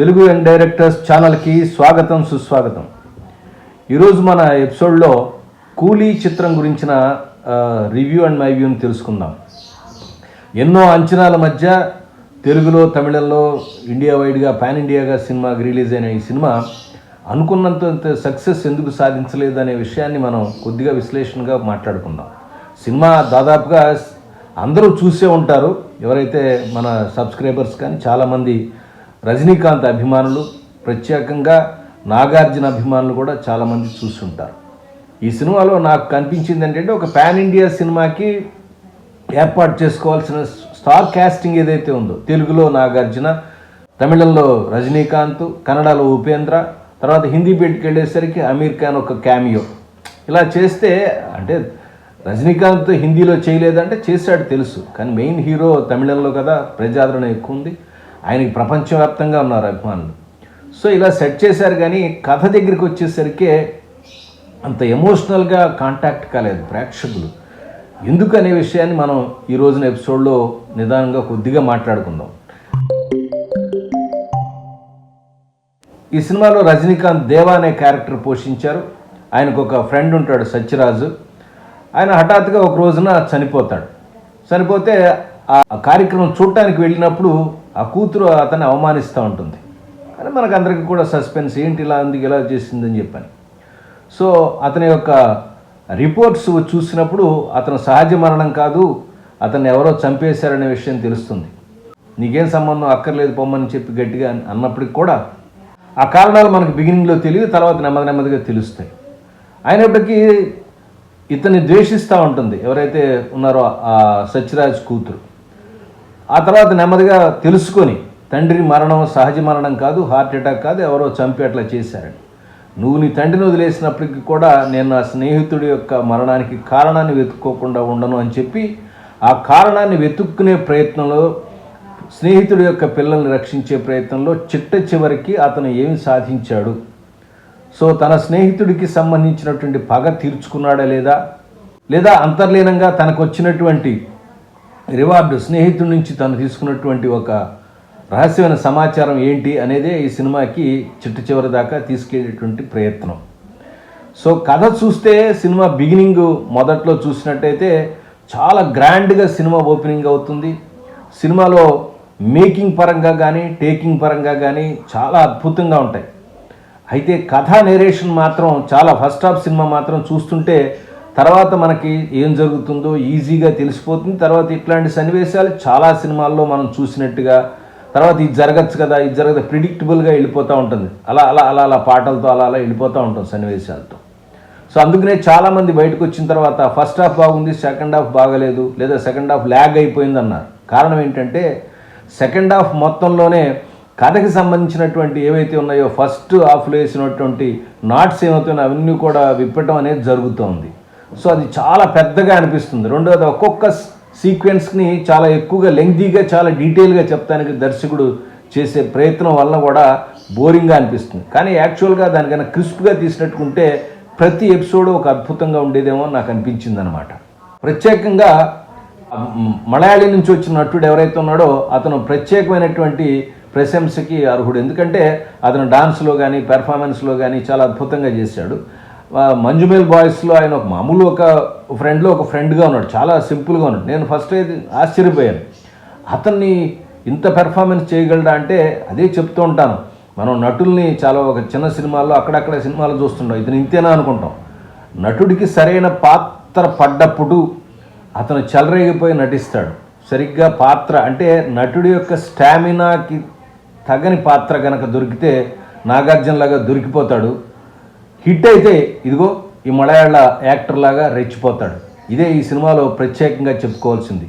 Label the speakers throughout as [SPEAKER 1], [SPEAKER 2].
[SPEAKER 1] Telugu young directors ఛానల్కి స్వాగతం సుస్వాగతం. ఈరోజు మన ఎపిసోడ్లో కూలీ చిత్రం గురించిన రివ్యూ అండ్ మై వ్యూని తెలుసుకుందాం. ఎన్నో అంచనాల మధ్య తెలుగులో, తమిళంలో, ఇండియా వైడ్గా, పాన్ ఇండియాగా సినిమాకి రిలీజ్ అయిన ఈ సినిమా అనుకున్నంత సక్సెస్ ఎందుకు సాధించలేదు అనే విషయాన్ని మనం కొద్దిగా విశ్లేషణగా మాట్లాడుకుందాం. సినిమా దాదాపుగా అందరూ చూసే ఉంటారు. ఎవరైతే మన సబ్స్క్రైబర్స్ కానీ చాలామంది రజనీకాంత్ అభిమానులు, ప్రత్యేకంగా నాగార్జున అభిమానులు కూడా చాలామంది చూస్తుంటారు. ఈ సినిమాలో నాకు కనిపించింది ఏంటంటే, ఒక పాన్ ఇండియా సినిమాకి ఏర్పాటు చేసుకోవాల్సిన స్టార్ కాస్టింగ్ ఏదైతే ఉందో, తెలుగులో నాగార్జున, తమిళంలో రజనీకాంత్, కన్నడలో ఉపేంద్ర, తర్వాత హిందీ బయటికి వెళ్ళేసరికి అమీర్ ఖాన్ ఒక క్యామియో, ఇలా చేస్తే, అంటే రజనీకాంత్ హిందీలో చేయలేదంటే చేశాడు తెలుసు, కానీ మెయిన్ హీరో తమిళంలో కదా, ప్రజాదరణ ఎక్కువ ఉంది, ఆయనకి ప్రపంచవ్యాప్తంగా ఉన్నారు అభిమానులు. సో ఇలా సెట్ చేశారు, కానీ కథ దగ్గరికి వచ్చేసరికి అంత ఎమోషనల్గా కాంటాక్ట్ కాలేదు ప్రేక్షకులు. ఎందుకు అనే విషయాన్ని మనం ఈ రోజున ఎపిసోడ్లో నిదానంగా కొద్దిగా మాట్లాడుకుందాం. ఈ సినిమాలో రజనీకాంత్ దేవా అనే క్యారెక్టర్ పోషించారు. ఆయనకు ఒక ఫ్రెండ్ ఉంటాడు, సత్యరాజు. ఆయన హఠాత్తుగా ఒక రోజున చనిపోతే ఆ కార్యక్రమం చూడటానికి వెళ్ళినప్పుడు ఆ కూతురు అతన్ని అవమానిస్తూ ఉంటుంది. కానీ మనకు అందరికీ కూడా సస్పెన్స్, ఏంటి ఇలా ఉంది, ఇలా చేసిందని చెప్పని. సో అతని యొక్క రిపోర్ట్స్ చూసినప్పుడు అతను సహజ మరణం కాదు, అతన్ని ఎవరో చంపేశారనే విషయం తెలుస్తుంది. నీకేం సంబంధం అక్కర్లేదు పొమ్మని చెప్పి గట్టిగా అన్నప్పటికి కూడా ఆ కారణాలు మనకు బిగినింగ్లో తెలియదు, తర్వాత నెమ్మదిగా తెలుస్తాయి. అయినప్పటికీ ఇతన్ని ద్వేషిస్తూ ఉంటుంది ఎవరైతే ఉన్నారో ఆ సత్యరాజ్ కూతురు. ఆ తర్వాత నెమ్మదిగా తెలుసుకొని, తండ్రి మరణం సహజ మరణం కాదు, హార్ట్ అటాక్ కాదు, ఎవరో చంపి అట్లా చేశారని. నువ్వు నీ తండ్రిని వదిలేసినప్పటికీ కూడా నేను నా స్నేహితుడి యొక్క మరణానికి కారణాన్ని వెతుక్కోకుండా ఉండను అని చెప్పి, ఆ కారణాన్ని వెతుక్కునే ప్రయత్నంలో, స్నేహితుడి యొక్క పిల్లల్ని రక్షించే ప్రయత్నంలో చివరికి అతను ఏమి సాధించాడు, సో తన స్నేహితుడికి సంబంధించినటువంటి పగ తీర్చుకున్నాడా లేదా అంతర్లీనంగా తనకు వచ్చినటువంటి రివార్డు, స్నేహితుడి నుంచి తను తీసుకున్నటువంటి ఒక రహస్యమైన సమాచారం ఏంటి అనేదే ఈ సినిమాకి చివరి దాకా తీసుకెళ్ళేటువంటి ప్రయత్నం. సో కథ చూస్తే సినిమా బిగినింగ్ మొదట్లో చూసినట్టయితే చాలా గ్రాండ్గా సినిమా ఓపెనింగ్ అవుతుంది. సినిమాలో మేకింగ్ పరంగా కానీ, టేకింగ్ పరంగా కానీ చాలా అద్భుతంగా ఉంటాయి. అయితే కథా నేరేషన్ మాత్రం చాలా, ఫస్ట్ హాఫ్ సినిమా మాత్రం చూస్తుంటే తర్వాత మనకి ఏం జరుగుతుందో ఈజీగా తెలిసిపోతుంది. తర్వాత ఇట్లాంటి సన్నివేశాలు చాలా సినిమాల్లో మనం చూసినట్టుగా, తర్వాత ఇది జరగచ్చు కదా, ఇది జరగదు, ప్రిడిక్టబుల్గా వెళ్ళిపోతూ ఉంటుంది. అలా పాటలతో అలా వెళ్ళిపోతూ ఉంటాం సన్నివేశాలతో. సో అందుకనే చాలామంది బయటకు వచ్చిన తర్వాత ఫస్ట్ హాఫ్ బాగుంది, సెకండ్ హాఫ్ బాగలేదు, లేదా సెకండ్ హాఫ్ ల్యాగ్ అయిపోయింది అన్నారు. కారణం ఏంటంటే, సెకండ్ హాఫ్ మొత్తంలోనే కథకి సంబంధించినటువంటి ఏవైతే ఉన్నాయో ఫస్ట్ హాఫ్లో వేసినటువంటి నాట్స్ ఏమవుతున్నాయో అవన్నీ కూడా విప్పటం అనేది జరుగుతుంది. సో అది చాలా పెద్దగా అనిపిస్తుంది. రెండోది, ఒక్కొక్క సీక్వెన్స్ని చాలా ఎక్కువగా లెంగ్తీగా, చాలా డీటెయిల్గా చెప్తానికి దర్శకుడు చేసే ప్రయత్నం వల్ల కూడా బోరింగ్గా అనిపిస్తుంది. కానీ యాక్చువల్గా దానికన్నా క్రిస్ప్గా తీసినట్టుకుంటే ప్రతి ఎపిసోడ్ ఒక అద్భుతంగా ఉండేదేమో నాకు అనిపించింది అనమాట. ప్రత్యేకంగా మలయాళీ నుంచి వచ్చిన నటుడు ఎవరైతే ఉన్నాడో అతను ప్రత్యేకమైనటువంటి ప్రశంసకి అర్హుడు. ఎందుకంటే అతను డాన్స్లో కానీ, పెర్ఫార్మెన్స్లో కానీ చాలా అద్భుతంగా చేశాడు. మంజుమేల్ బాయ్స్లో ఆయన ఒక మామూలు ఒక ఫ్రెండ్గా ఉన్నాడు, చాలా సింపుల్గా ఉన్నాడు. నేను ఫస్ట్ అయితే ఆశ్చర్యపోయాను, అతన్ని ఇంత పెర్ఫార్మెన్స్ చేయగలడా అంటే. అదే చెప్తూ ఉంటాను, మనం నటుల్ని చాలా ఒక చిన్న సినిమాల్లో అక్కడక్కడ సినిమాలు చూస్తుంటాం, ఇతను ఇంతేనా అనుకుంటాం. నటుడికి సరైన పాత్ర పడ్డప్పుడు అతను చెలరేగిపోయి నటిస్తాడు. సరిగ్గా పాత్ర అంటే నటుడి యొక్క స్టామినాకి తగని పాత్ర కనుక దొరికితే నాగార్జునలాగా దొరికిపోతాడు. హిట్ అయితే ఇదిగో ఈ మలయాళ యాక్టర్ లాగా రెచ్చిపోతాడు. ఇదే ఈ సినిమాలో ప్రత్యేకంగా చెప్పుకోవాల్సింది.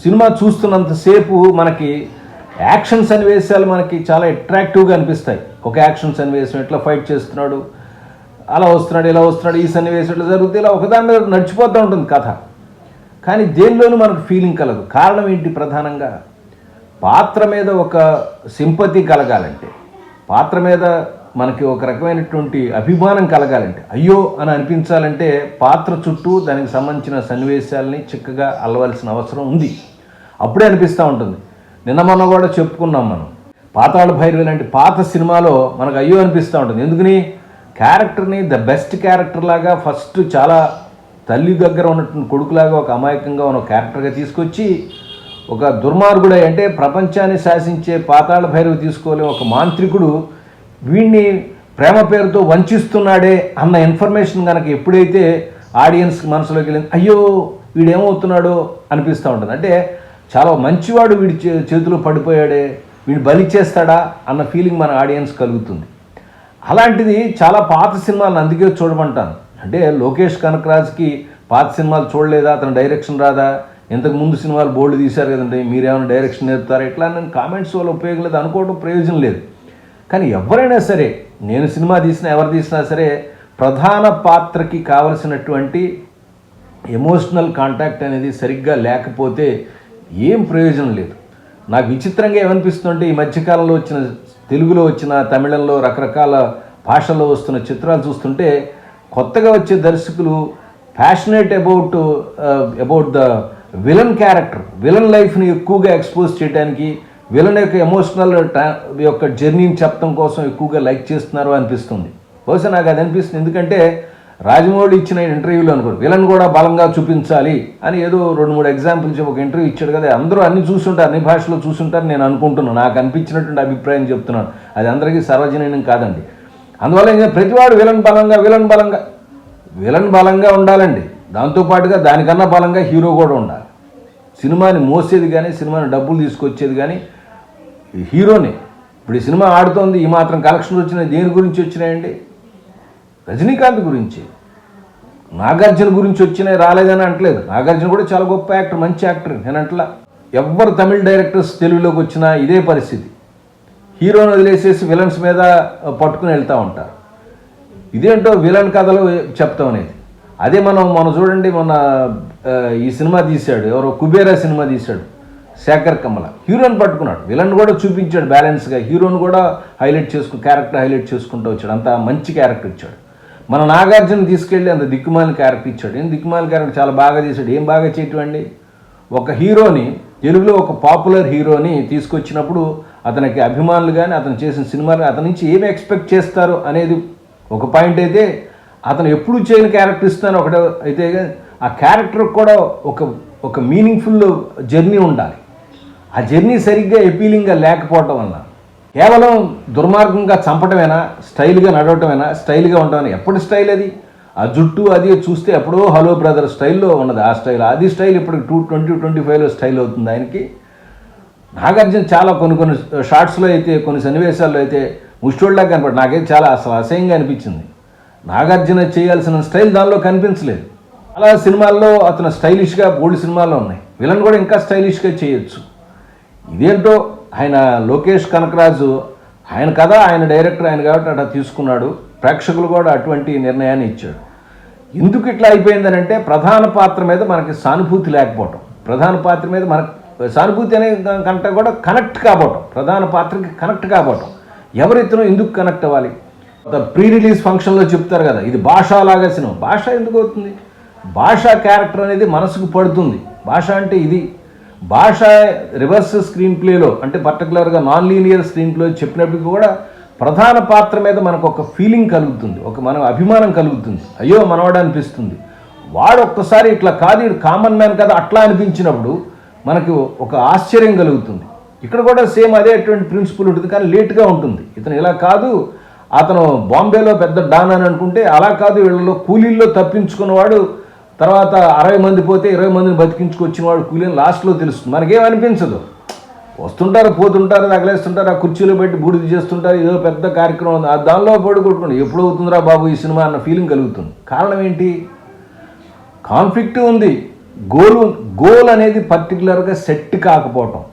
[SPEAKER 1] సినిమా చూస్తున్నంతసేపు మనకి యాక్షన్ సన్నివేశాలు మనకి చాలా అట్రాక్టివ్గా అనిపిస్తాయి. ఒక యాక్షన్ సన్నివేశం ఎట్లా ఫైట్ చేస్తున్నాడు, అలా వస్తున్నాడు, ఇలా వస్తున్నాడు, ఈ సన్నివేశాలు జరుగుతాయి, ఇలా ఒకదాని మీద నడిచిపోతూ ఉంటుంది కథ. కానీ దేనిలోనూ మనకు ఫీలింగ్ కలదు. కారణం ఏంటి? ప్రధానంగా పాత్ర మీద ఒక సింపతి కలగాలంటే, పాత్ర మీద మనకి ఒక రకమైనటువంటి అభిమానం కలగాలంటే, అయ్యో అని అనిపించాలంటే పాత్ర చుట్టూ దానికి సంబంధించిన సన్నివేశాలని చక్కగా అల్లవలసిన అవసరం ఉంది. అప్పుడే అనిపిస్తూ ఉంటుంది. నిన్న మొన్న కూడా చెప్పుకున్నాం మనం. పాతాళ భైరవి లాంటి పాత సినిమాలో మనకు అయ్యో అనిపిస్తూ ఉంటుంది. ఎందుకని క్యారెక్టర్ని ద బెస్ట్ క్యారెక్టర్ లాగా ఫస్ట్ చాలా తల్లి దగ్గర ఉన్నటువంటి కొడుకులాగా ఒక అమాయకంగా ఉన్న క్యారెక్టర్గా తీసుకొచ్చి ఒక దుర్మార్గుడై అంటే ప్రపంచాన్ని శాసించే పాతాళ భైరవి తీసుకోలేని ఒక మాంత్రికుడు వీడిని ప్రేమ పేరుతో వంచిస్తున్నాడే అన్న ఇన్ఫర్మేషన్ కనుక ఎప్పుడైతే ఆడియన్స్ మనసులోకి వెళ్ళింది, అయ్యో వీడేమవుతున్నాడో అనిపిస్తూ ఉంటుంది. అంటే చాలా మంచివాడు వీడి చేతిలో పడిపోయాడే, వీడు బలి చేస్తాడా అన్న ఫీలింగ్ మన ఆడియన్స్ కలుగుతుంది. అలాంటిది చాలా పాత సినిమాలను అందుకే చూడమంటాను. అంటే లోకేష్ కనకరాజ్కి పాత సినిమాలు చూడలేదా, అతను డైరెక్షన్ రాదా, ఇంతకు ముందు సినిమాలు బోల్డ్ తీశారు కదండి, మీరేమైనా డైరెక్షన్ నేర్పుతారా, ఇట్లా నేను కామెంట్స్ వల్ల ఉపయోగం లేదు అనుకోవడం ప్రయోజనం లేదు. కానీ ఎవరైనా సరే, నేను సినిమా తీసినా ఎవరు తీసినా సరే, ప్రధాన పాత్రకి కావలసినటువంటి ఎమోషనల్ కాంటాక్ట్ అనేది సరిగ్గా లేకపోతే ఏం ప్రయోజనం లేదు. నాకు విచిత్రంగా ఏమనిపిస్తుందంటే ఈ మధ్యకాలంలో వచ్చిన తెలుగులో వచ్చిన తమిళంలో రకరకాల భాషల్లో వస్తున్న చిత్రాలు చూస్తుంటే కొత్తగా వచ్చే దర్శకులు passionate about the villain character, villain లైఫ్ని ఎక్కువగా ఎక్స్పోజ్ చేయడానికి, విలన్ యొక్క ఎమోషనల్ యొక్క జర్నీని చెప్పడం కోసం ఎక్కువగా లైక్ చేస్తున్నారు అనిపిస్తుంది. బహుశా నాకు అది అనిపిస్తుంది. ఎందుకంటే రాజమౌళి ఇచ్చిన ఇంటర్వ్యూలో అనుకోండి విలన్ కూడా బలంగా చూపించాలి అని ఏదో 2-3 ఎగ్జాంపుల్స్ ఒక ఇంటర్వ్యూ ఇచ్చాడు కదా, అందరూ అన్ని చూసుంటారు, అన్ని భాషలో చూసుంటారు నేను అనుకుంటున్నాను. నాకు అనిపించినటువంటి అభిప్రాయం చెప్తున్నాను, అది అందరికీ సర్వజనీయం కాదండి. అందువల్ల ప్రతివాడు విలన్ బలంగా ఉండాలండి. దాంతోపాటుగా దానికన్నా బలంగా హీరో కూడా ఉండాలి. సినిమాని మోసేది కానీ సినిమాని డబ్బులు తీసుకొచ్చేది కానీ హీరోనే. ఇప్పుడు ఈ సినిమా ఆడుతోంది, ఈ మాత్రం కలెక్షన్లు వచ్చినాయి, దేని గురించి వచ్చినాయండి? రజనీకాంత్ గురించి, నాగార్జున గురించి వచ్చినాయి, రాలేదని అంటలేదు. నాగార్జున కూడా చాలా గొప్ప యాక్టర్, మంచి యాక్టర్ నేను అంటలా. ఎవ్వరు తమిళ డైరెక్టర్స్ తెలుగులోకి వచ్చినా ఇదే పరిస్థితి. హీరోని వదిలేసేసి విలన్స్ మీద పట్టుకుని వెళ్తూ ఉంటారు. ఇదేంటో విలన్ కథలు చెప్తాం అనేది. అదే మనం చూడండి, మొన్న ఈ సినిమా తీశాడు, ఎవరో కుబేరా సినిమా తీశాడు శేఖర్ కమల, హీరోని పట్టుకున్నాడు, విలన్ కూడా చూపించాడు బ్యాలెన్స్గా, హీరోని కూడా క్యారెక్టర్ హైలైట్ చేసుకుంటూ వచ్చాడు, అంత మంచి క్యారెక్టర్ ఇచ్చాడు. మన నాగార్జున తీసుకెళ్ళి అంత దిక్కుమాలిన క్యారెక్టర్ ఇచ్చాడు. దిక్కుమాలిన క్యారెక్టర్ చాలా బాగా తీశాడు. ఏం బాగా చేయటండి, ఒక హీరోని తెలుగులో ఒక పాపులర్ హీరోని తీసుకొచ్చినప్పుడు అతనికి అభిమానులు కానీ అతను చేసిన సినిమాలు అతని నుంచి ఏమి ఎక్స్పెక్ట్ చేస్తారు అనేది ఒక పాయింట్ అయితే, అతను ఎప్పుడు చేయని క్యారెక్టర్ ఇస్తాను ఒకటే అయితే, ఆ క్యారెక్టర్కి కూడా ఒక మీనింగ్ఫుల్ జర్నీ ఉండాలి. ఆ జర్నీ సరిగ్గా అపీలింగ్గా లేకపోవటం వల్ల కేవలం దుర్మార్గంగా చంపటమేనా, స్టైల్గా నడవటమేనా, స్టైల్గా ఉండటమేనా? ఎప్పటి స్టైల్ అది? ఆ జుట్టు అది చూస్తే ఎప్పుడో హలో బ్రదర్ స్టైల్లో ఉన్నది ఆ స్టైల్. అది స్టైల్ ఇప్పుడు 2025లో స్టైల్ అవుతుంది ఆయనకి. నాగార్జున చాలా కొన్ని షార్ట్స్లో అయితే, కొన్ని సన్నివేశాల్లో అయితే ముష్టోళ్ళగా కనపడి నాకైతే చాలా అసలు అసహ్యంగా అనిపించింది. నాగార్జున చేయాల్సిన స్టైల్ దానిలో కనిపించలేదు. చాలా సినిమాల్లో అతను స్టైలిష్గా బోల్డ్ సినిమాల్లో ఉన్నాయి, విలన్ కూడా ఇంకా స్టైలిష్గా చేయొచ్చు. ఇదేంటో ఆయన లోకేష్ కనకరాజు ఆయన కథ, ఆయన డైరెక్టర్ ఆయన కాబట్టి అట్లా తీసుకున్నాడు. ప్రేక్షకులు కూడా అటువంటి నిర్ణయాన్ని ఇచ్చాడు. ఎందుకు ఇట్లా అయిపోయిందని అంటే, ప్రధాన పాత్ర మీద మనకి సానుభూతి లేకపోవటం, ప్రధాన పాత్ర మీద మనకు సానుభూతి అనే కంటే కూడా కనెక్ట్ కాబోవటం, ప్రధాన పాత్రకి కనెక్ట్ కాబోవటం. ఎవరితనో ఎందుకు కనెక్ట్ అవ్వాలి? ప్రీ రిలీజ్ ఫంక్షన్లో చెప్తారు కదా, ఇది భాషలాగా సినిమా. భాష ఎందుకు అవుతుంది? భాషా క్యారెక్టర్ అనేది మనసుకు పడుతుంది. భాష అంటే ఇది. భాష రివర్స్ స్క్రీన్ ప్లేలో అంటే పర్టికులర్గా నాన్ లీనియర్ స్క్రీన్ ప్లే చెప్పినప్పటికీ కూడా ప్రధాన పాత్ర మీద మనకు ఒక ఫీలింగ్ కలుగుతుంది, మన అభిమానం కలుగుతుంది, అయ్యో మనవాడు అనిపిస్తుంది. వాడు ఒక్కసారి ఇట్లా కాదు, ఇటు కామన్ మ్యాన్ కదా అట్లా అనిపించినప్పుడు మనకు ఒక ఆశ్చర్యం కలుగుతుంది. ఇక్కడ కూడా సేమ్ అదేటువంటి ప్రిన్సిపల్ ఉంటుంది, కానీ లేట్గా ఉంటుంది. ఇతను ఇలా కాదు, అతను బాంబేలో పెద్ద డాన్ అని అనుకుంటే అలా కాదు, వీళ్ళలో కూలీల్లో తప్పించుకున్నవాడు తర్వాత 60 మంది పోతే 20 మందిని బతికించుకొచ్చిన వాడు కూలీని లాస్ట్లో తెలుస్తుంది. మనకేమనిపించదు, వస్తుంటారు పోతుంటారు తగలేస్తుంటారు, ఆ కుర్చీలో పెట్టి బూడిద చేస్తుంటారు, ఏదో పెద్ద కార్యక్రమం ఉంది, దానిలో పడుకుంటున్నాడు, ఎప్పుడు అవుతుందిరా బాబు ఈ సినిమా అన్న ఫీలింగ్ కలుగుతుంది. కారణం ఏంటి? కాన్ఫ్లిక్ట్ ఉంది, గోల్ అనేది పర్టికులర్గా సెట్ కాకపోవటం,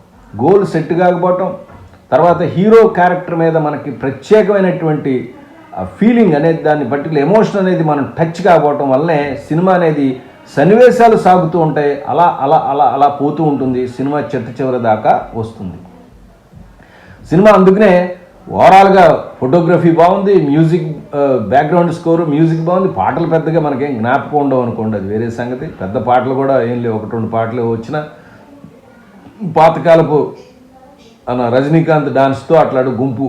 [SPEAKER 1] తర్వాత హీరో క్యారెక్టర్ మీద మనకి ప్రత్యేకమైనటువంటి ఫీలింగ్ అనేది, దాన్ని పర్టికులర్ ఎమోషన్ అనేది మనం టచ్ కాకపోవటం వల్లనే సినిమా అనేది సన్నివేశాలు సాగుతూ ఉంటాయి, అలా అలా అలా అలా పోతూ ఉంటుంది, సినిమా చివరి దాకా వస్తుంది సినిమా. అందుకనే ఓవరాల్గా ఫోటోగ్రఫీ బాగుంది, మ్యూజిక్ బ్యాక్గ్రౌండ్ స్కోరు మ్యూజిక్ బాగుంది, పాటలు పెద్దగా మనకేం జ్ఞాపకం ఉండవు అనుకోండి, అది వేరే సంగతి. పెద్ద పాటలు కూడా ఏం లేవు, 1-2 పాటలు వచ్చిన పాతకాలపు రజనీకాంత్ డాన్స్తో అట్లాడు గుంపు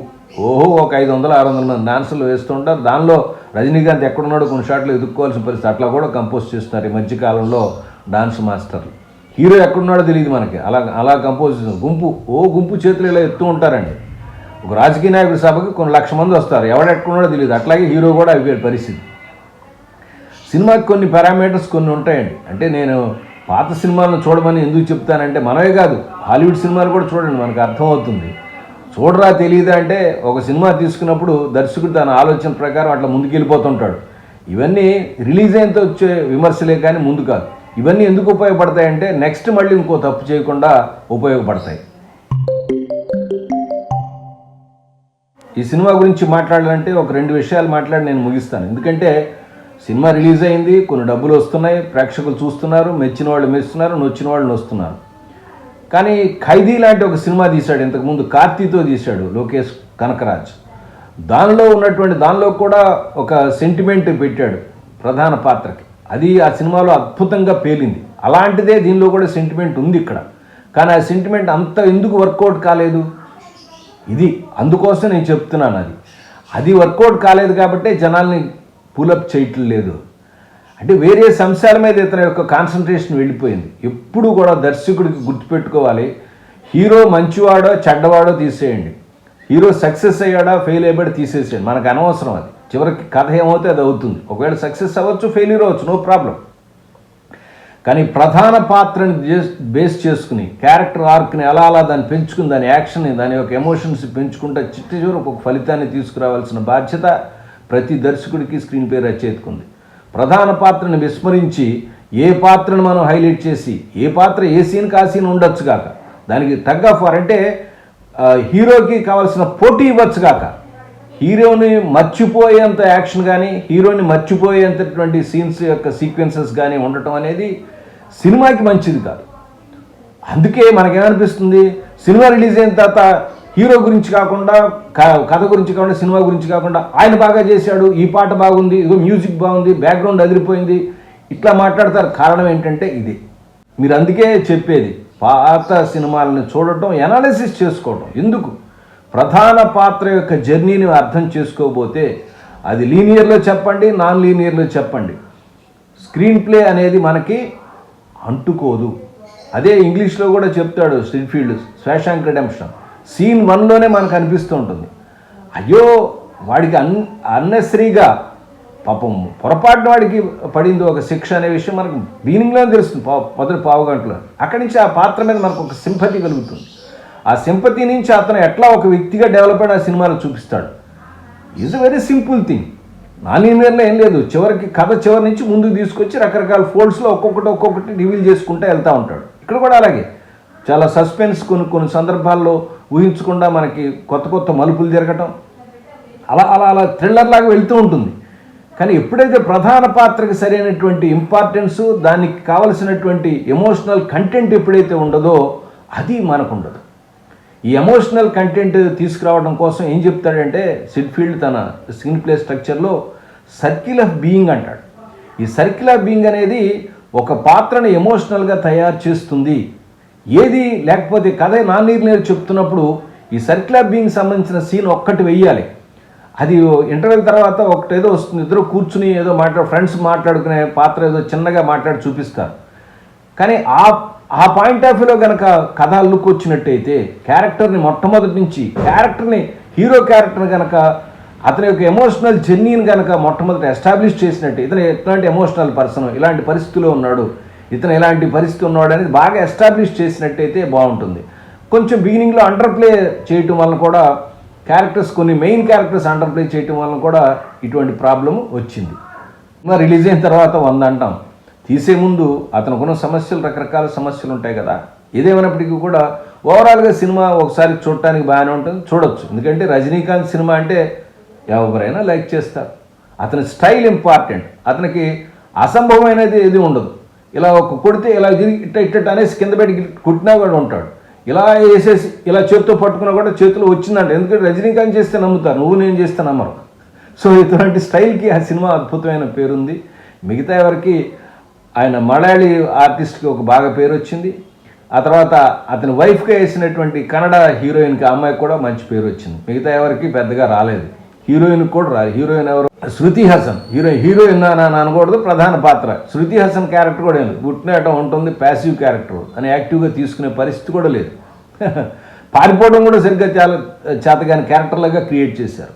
[SPEAKER 1] ఓహో ఒక 500-600 మంది డాన్సులు వేస్తుంటారు. దానిలో రజనీకాంత్ ఎక్కడున్నాడో కొన్ని షాట్లు ఎదుర్కోవాల్సిన పరిస్థితి. అట్లా కూడా కంపోజ్ చేస్తున్నారు ఈ మధ్యకాలంలో డాన్స్ మాస్టర్లు. హీరో ఎక్కడున్నాడో తెలియదు మనకి, అలా కంపోజ్ గుంపు చేతులు ఇలా ఎత్తూ ఉంటారండి. ఒక రాజకీయ నాయకుడి సభకి కొన్ని 1,00,000 మంది వస్తారు, ఎవడెక్కడున్నాడో తెలియదు. అట్లాగే హీరో కూడా అయిపోయే పరిస్థితి. సినిమాకి కొన్ని పారామీటర్స్ కొన్ని ఉంటాయండి. అంటే నేను పాత సినిమాలను చూడమని ఎందుకు చెప్తానంటే, మనమే కాదు హాలీవుడ్ సినిమాలు కూడా చూడండి, మనకు అర్థమవుతుంది. చూడరా తెలియదా అంటే, ఒక సినిమా తీసుకున్నప్పుడు దర్శకుడు తన ఆలోచన ప్రకారం అట్లా ముందుకెళ్ళిపోతుంటాడు. ఇవన్నీ రిలీజ్ అయినంత వచ్చే విమర్శలే కానీ ముందు కాదు. ఇవన్నీ ఎందుకు ఉపయోగపడతాయంటే నెక్స్ట్ మళ్ళీ ఇంకో తప్పు చేయకుండా ఉపయోగపడతాయి. ఈ సినిమా గురించి మాట్లాడాలంటే ఒక 2 విషయాలు మాట్లాడి నేను ముగిస్తాను. ఎందుకంటే సినిమా రిలీజ్ అయింది, కొన్ని డబ్బులు వస్తున్నాయి, ప్రేక్షకులు చూస్తున్నారు, మెచ్చిన వాళ్ళు మెచ్చుతున్నారు, నొచ్చిన వాళ్ళు నొస్తున్నారు. కానీ ఖైదీ లాంటి ఒక సినిమా తీశాడు, ఇంతకుముందు కార్తీతో తీశాడు లోకేష్ కనకరాజ్. దానిలో కూడా ఒక సెంటిమెంట్ పెట్టాడు ప్రధాన పాత్రకి. అది ఆ సినిమాలో అద్భుతంగా పేలింది. అలాంటిదే దీనిలో కూడా సెంటిమెంట్ ఉంది ఇక్కడ. కానీ ఆ సెంటిమెంట్ అంత ఎందుకు వర్కౌట్ కాలేదు? అందుకోసం నేను చెప్తున్నాను. అది వర్కౌట్ కాలేదు కాబట్టే జనాల్ని పులప్ చేయటం లేదు. అంటే వేరే అంశాల మీద ఇతని యొక్క కాన్సన్ట్రేషన్ వెళ్ళిపోయింది. ఎప్పుడు కూడా దర్శకుడికి గుర్తుపెట్టుకోవాలి, హీరో మంచివాడో చెడ్డవాడో తీసేయండి, హీరో సక్సెస్ అయ్యాడా ఫెయిల్ అయ్యాడో తీసేసేయండి, మనకు అనవసరం. అది చివరికి కథ ఏమవుతే అది అవుతుంది. ఒకవేళ సక్సెస్ అవ్వచ్చు, ఫెయిల్యూర్ అవ్వచ్చు, నో ప్రాబ్లం. కానీ ప్రధాన పాత్రని బేస్ చేసుకుని క్యారెక్టర్ ఆర్క్ని అలా దాన్ని పెంచుకుని, దాని యాక్షన్ని, దాని యొక్క ఎమోషన్స్ పెంచుకుంటా చిట్ట చివరికి ఒక ఫలితాన్ని తీసుకురావాల్సిన బాధ్యత ప్రతి దర్శకుడికి, స్క్రీన్ ప్లే రచయితకు ఉంది. ప్రధాన పాత్రను విస్మరించి ఏ పాత్రను మనం హైలైట్ చేసి, ఏ పాత్ర ఏ సీన్కి ఆ సీన్ ఉండొచ్చు కాక, దానికి టగ్ ఆఫ్ వార్ అంటే హీరోకి కావాల్సిన పోటీ ఇవ్వచ్చు కాక, హీరోని మర్చిపోయేంత యాక్షన్ కానీ, హీరోని మర్చిపోయేంతటువంటి సీన్స్ యొక్క సీక్వెన్సెస్ కానీ ఉండటం అనేది సినిమాకి మంచిది కాదు. అందుకే మనకేమనిపిస్తుంది, సినిమా రిలీజ్ అయిన తర్వాత హీరో గురించి కాకుండా, కథ గురించి కాకుండా, సినిమా గురించి కాకుండా ఆయన బాగా చేశాడు, ఈ పాట బాగుంది, ఇదో మ్యూజిక్ బాగుంది, బ్యాక్గ్రౌండ్ అదిరిపోయింది, ఇట్లా మాట్లాడతారు. కారణం ఏంటంటే ఇది. మీరు అందుకే చెప్పేది పాత సినిమాలను చూడటం, ఎనాలిసిస్ చేసుకోవటం. ఎందుకు? ప్రధాన పాత్ర యొక్క జర్నీని అర్థం చేసుకోకపోతే అది లీనియర్లో చెప్పండి, నాన్ లీనియర్లో చెప్పండి, స్క్రీన్ ప్లే అనేది మనకి అంటుకోదు. అదే ఇంగ్లీష్లో కూడా చెప్తాడు స్టిల్ఫీల్డ్, శశాంక్ రిడెంప్షన్. సీన్ 1లోనే మనకు అనిపిస్తూ ఉంటుంది, అయ్యో వాడికి అన్నెసరీగా పాపం పొరపాటున వాడికి పడింది ఒక శిక్ష అనే విషయం మనకు బిగినింగ్లోనే తెలుస్తుంది, మొదటి పావు గంటలో. అక్కడి నుంచి ఆ పాత్ర మీద మనకు ఒక సింపతి కలుగుతుంది. ఆ సింపతి నుంచి అతను ఎట్లా ఒక వ్యక్తిగా డెవలప్ అయిన ఆ సినిమాలో చూపిస్తాడు. Is a very simple thing. Non లీనియర్లో ఏం లేదు. చివరికి కథ చివరి నుంచి ముందుకు తీసుకొచ్చి రకరకాల ఫోల్డ్స్లో ఒక్కొక్కటి రివీల్ చేసుకుంటూ వెళ్తూ ఉంటాడు. ఇక్కడ కూడా అలాగే చాలా సస్పెన్స్, కొన్ని సందర్భాల్లో ఊహించకుండా మనకి కొత్త మలుపులు జరగటం, అలా థ్రిల్లర్ లాగా వెళ్తూ ఉంటుంది. కానీ ఎప్పుడైతే ప్రధాన పాత్రకి సరైనటువంటి ఇంపార్టెన్స్, దానికి కావలసినటువంటి ఎమోషనల్ కంటెంట్ ఎప్పుడైతే ఉండదో అది మనకు ఉండదు. ఈ ఎమోషనల్ కంటెంట్ తీసుకురావడం కోసం ఏం చెప్తాడంటే సిడ్ఫీల్డ్ తన స్క్రీన్ ప్లే స్ట్రక్చర్లో సర్కిల్ ఆఫ్ బీయింగ్ అంటాడు. ఈ సర్కిల్ ఆఫ్ బీయింగ్ అనేది ఒక పాత్రను ఎమోషనల్గా తయారు చేస్తుంది. ఏది లేకపోతే కథ నాన్ లీనియర్ చెప్తున్నప్పుడు ఈ సర్కిల్ ఆఫ్ బీయింగ్ సంబంధించిన సీన్ ఒక్కటి వెయ్యాలి. అది ఇంటర్వెల్ తర్వాత ఒకటేదో వస్తుంది, ఇద్దరు కూర్చుని ఏదో ఫ్రెండ్స్ మాట్లాడుకునే పాత్ర ఏదో చిన్నగా మాట్లాడి చూపిస్తారు. కానీ ఆ పాయింట్ ఆఫ్ వ్యూలో కనుక కథ లుక్ వచ్చినట్టయితే, క్యారెక్టర్ని మొట్టమొదటి నుంచి హీరో క్యారెక్టర్ని కనుక అతని యొక్క ఎమోషనల్ జర్నీని కనుక మొట్టమొదటి ఎస్టాబ్లిష్ చేసినట్టు, ఇతను ఎట్లాంటి ఎమోషనల్ పర్సన్, ఇలాంటి పరిస్థితిలో ఉన్నాడు, ఇతను ఇలాంటి పరిస్థితి ఉన్నాడు అనేది బాగా ఎస్టాబ్లిష్ చేసినట్టయితే బాగుంటుంది. కొంచెం బిగినింగ్లో అండర్ ప్లే చేయటం వలన కూడా కొన్ని మెయిన్ క్యారెక్టర్స్ అండర్ ప్లే చేయటం వలన కూడా ఇటువంటి ప్రాబ్లం వచ్చింది. రిలీజ్ అయిన తర్వాత 100 అంటాం, తీసే ముందు అతనుకున్న సమస్యలు, రకరకాల సమస్యలు ఉంటాయి కదా. ఏదేమైనప్పటికీ కూడా ఓవరాల్గా సినిమా ఒకసారి చూడటానికి బాగానే ఉంటుంది, చూడొచ్చు. ఎందుకంటే రజనీకాంత్ సినిమా అంటే ఎవరైనా లైక్ చేస్తారు. అతని స్టైల్ ఇంపార్టెంట్. అతనికి అసంభవమైనది ఏది ఉండదు. ఇలా ఒక కొడితే ఇలా ఇట్ట అనేసి కింద పెట్టి కొట్టినా కూడా ఉంటాడు. ఇలా వేసేసి ఇలా చేతితో పట్టుకున్నా కూడా చేతిలో వచ్చిందంట. ఎందుకంటే రజనీకాంత్ చేస్తే నమ్ముతారు, నువ్వు నేను చేస్తే నమ్మరు. సో ఇటువంటి స్టైల్కి ఆ సినిమా అద్భుతమైన పేరుంది. మిగతా ఎవరికి ఆయన మలయాళీ ఆర్టిస్ట్కి ఒక బాగా పేరు వచ్చింది. ఆ తర్వాత అతని వైఫ్గా వేసినటువంటి కన్నడ హీరోయిన్కి ఆ అమ్మాయికి కూడా మంచి పేరు వచ్చింది. మిగతా ఎవరికి పెద్దగా రాలేదు. హీరోయిన్ కూడా రాలేదు. హీరోయిన్ ఎవరు? శృతి హాసన్. హీరోయిన్ అని అనకూడదు, ప్రధాన పాత్ర. శృతి హాసన్ క్యారెక్టర్ కూడా లేదు, పుట్టినటం ఉంటుంది, ప్యాసివ్ క్యారెక్టర్ అని యాక్టివ్గా తీసుకునే పరిస్థితి కూడా లేదు. పారిపోవడం కూడా సరిగ్గా చాలా చేతగాని క్యారెక్టర్లాగా క్రియేట్ చేశారు.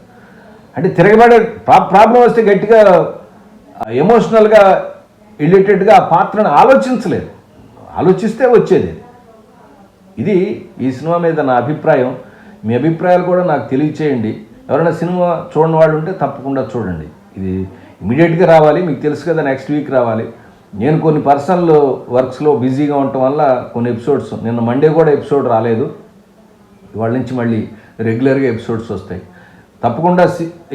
[SPEAKER 1] అంటే తిరగబడే ప్రాబ్లం వస్తే గట్టిగా ఎమోషనల్గా రిలేటెడ్గా ఆ పాత్రను ఆలోచించలేదు. ఆలోచిస్తే వచ్చేది. ఇది ఈ సినిమా మీద నా అభిప్రాయం. మీ అభిప్రాయాలు కూడా నాకు తెలియచేయండి. ఎవరైనా సినిమా చూడని వాళ్ళు ఉంటే తప్పకుండా చూడండి. ఇది ఇమీడియట్గా రావాలి, మీకు తెలుసు కదా, నెక్స్ట్ వీక్ రావాలి. నేను కొన్ని పర్సనల్ వర్క్స్లో బిజీగా ఉండటం వల్ల కొన్ని ఎపిసోడ్స్, నిన్న మండే కూడా ఎపిసోడ్ రాలేదు. ఇవాళ నుంచి మళ్ళీ రెగ్యులర్గా ఎపిసోడ్స్ వస్తాయి. తప్పకుండా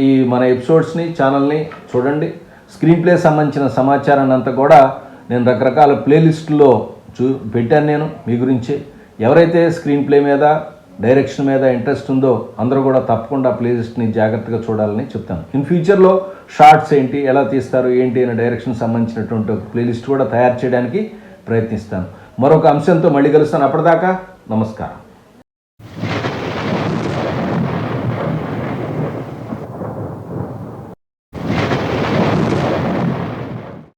[SPEAKER 1] ఈ మన ఎపిసోడ్స్ని, ఛానల్ని చూడండి. స్క్రీన్ ప్లే సంబంధించిన సమాచారాన్ని అంతా కూడా నేను రకరకాల ప్లేలిస్టుల్లో పెట్టాను నేను మీ గురించి. ఎవరైతే స్క్రీన్ ప్లే మీద, డైరెక్షన్ మీద ఇంట్రెస్ట్ ఉందో అందరూ కూడా తప్పకుండా ప్లేలిస్ట్ని జాగ్రత్తగా చూడాలని చెప్తాను. ఇన్ ఫ్యూచర్లో షార్ట్స్ ఏంటి, ఎలా తీస్తారు ఏంటి అనే డైరెక్షన్ సంబంధించినటువంటి ఒక ప్లేలిస్ట్ కూడా తయారు చేయడానికి ప్రయత్నిస్తాను. మరొక అంశంతో మళ్ళీ కలుస్తాను. అప్పటిదాకా నమస్కారం.